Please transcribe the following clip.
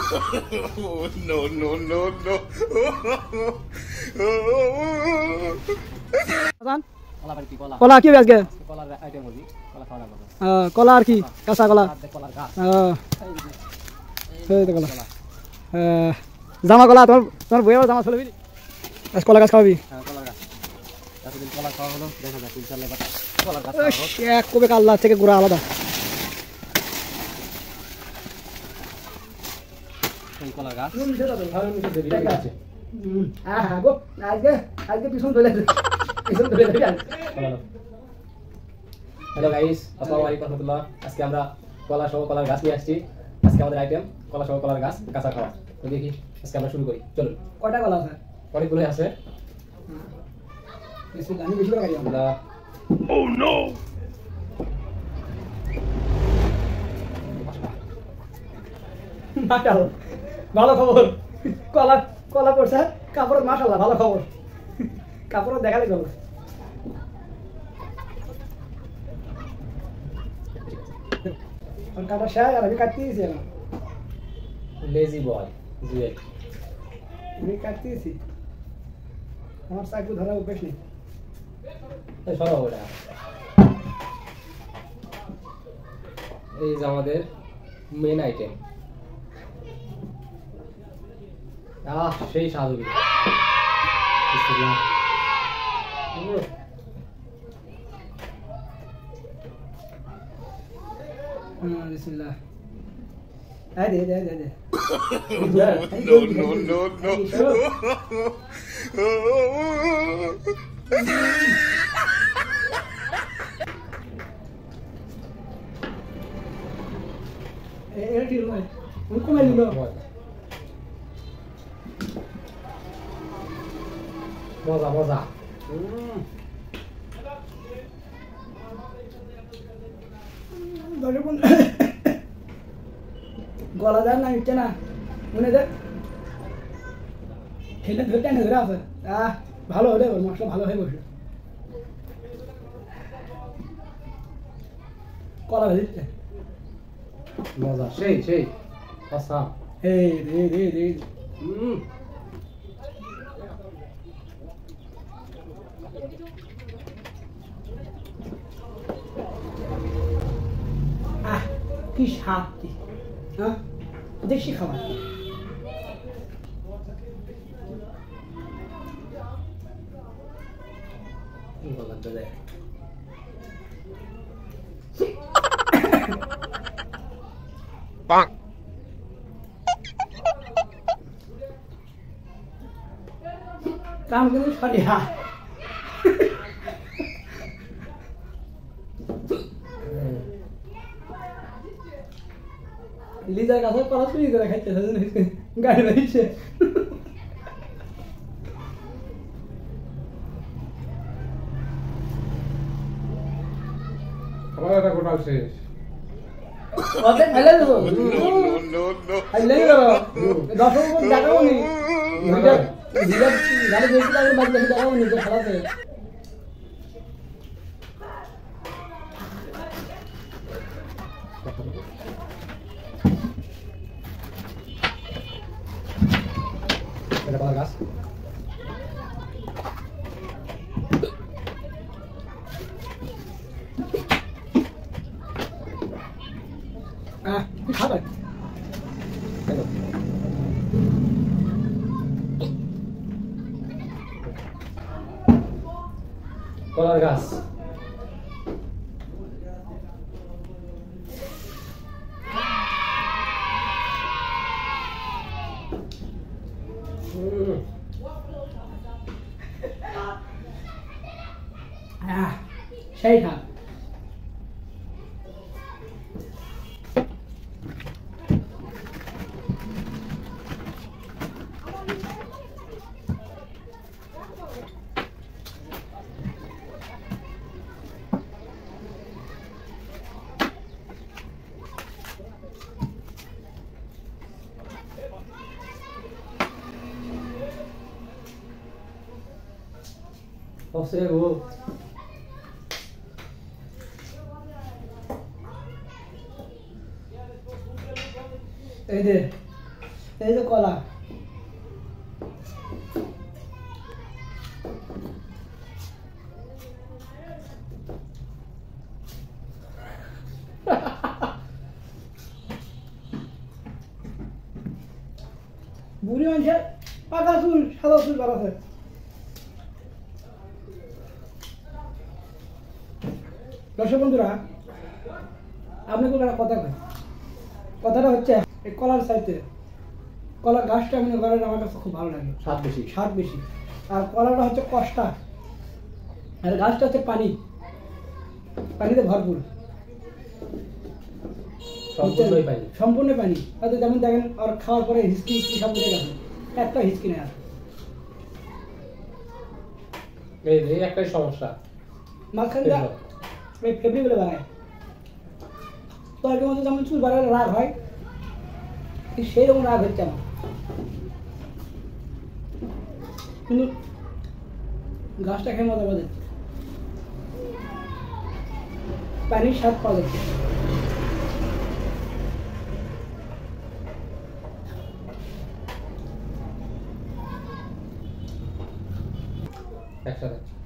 No, no, no, no. কলা কি আজকে কলা আর কি কাঁচা কলা জামা কলা তোমার তোমার বইয়ের জামা চলবি কলা গাছ খাওয়াবি কবে কাল্লা থেকে গুড়া আলাদা হ্যালো গাইস, আসসালামু আলাইকুম রাহমাতুল্লাহ। আজকে আমরা কলা সহ কলার গাছ নিয়ে আসছি। আজকে আমাদের আইটেম কলা সহ কলার গাছ কাঁচা খাওয়া। তো দেখি আজকে আমরা শুরু করি। চলুন। কয়টা কলা আছে? অনেকগুলো আছে। আমি বেশি করে খাই আমরা। Oh no. মাশাআল্লাহ, ভালো খবর। কলা কলা পড়ছে কাপড়, মাশাআল্লাহ ভালো খবর। কাপড় দেখালে খবর। কাটা শেষ আর আমি কাটতেছি না। লেজি বয় জুয়েল, আমি কাটতেছি, আমার চাকু ধরা অভ্যাস নেই। সরো ওটা। এই যে আমাদের মেন আইটেম। সেই স্বাদ হবে। বিসমিল্লাহ। আয় দে দে দে দে। No, no, no, no. এটা ঠিক নয়, আমি কমে নিল। মজা মজা। গলা যায় না ইচ্ছে না মনে দেখ খেলে ধরে টেনে ধরে আছে। ভালো হলে মশলা ভালো হয়ে বসে কলা ভেজেছে মজা সেই সেই আচ্ছা। এই রে রে রে কি স্বাদ, হ্যাঁ দেশি খাবার। Bonk. কাম কিন্তু সরি হা লিজার কাছে কলা চুরি করে খাইতে গাড়ি বাড়িছে। আমার এটা গোটাল শেষ। অর্ধেক ফেলে দেবো। No, no. ফেলে দেবো 10 টাকাও নেই। গাড়ি বেশি টাকা বাদ বেশি টাকাও নেই তো খেলাতে। এটা কলার গাছ। খাবার কলার গাছ সেই খা Observo. এই যে এই যে কলা, বুড়ি মানুষের পাকা চুল সাদা চুল বাড়াছে। দর্শক বন্ধুরা, আপনাকে একটা কথা কই, কথাটা হচ্ছে এই কলার চাইতে কলার গাছটা আমি ঘরের আমার কাছে খুব ভালো লাগে, স্বাদ বেশি। স্বাদ বেশি। আর কলাটা হচ্ছে কষ্টা, আর গাছটা হচ্ছে পানি, পানিতে ভরপুর, সম্পূর্ণই পাই। সম্পূর্ণ পানি। হয়তো যেমন দেখেন আর খাওয়ার পরে হিসকি হিসকি সব উঠে গেছে, একটা হিসকি নেই আর। এই একটাই সমস্যা, মাঝখানটা ওই ফেব্রিকগুলো বানায় তরকারির মধ্যে যেমন চুল বাড়ালে রাগ হয়, ঠিক সেই রকম রাগ হচ্ছে আমার। কিন্তু গাছটা খেয়ে মজা পাওয়া যাচ্ছে, পানির স্বাদ পাওয়া যাচ্ছে। একসাথে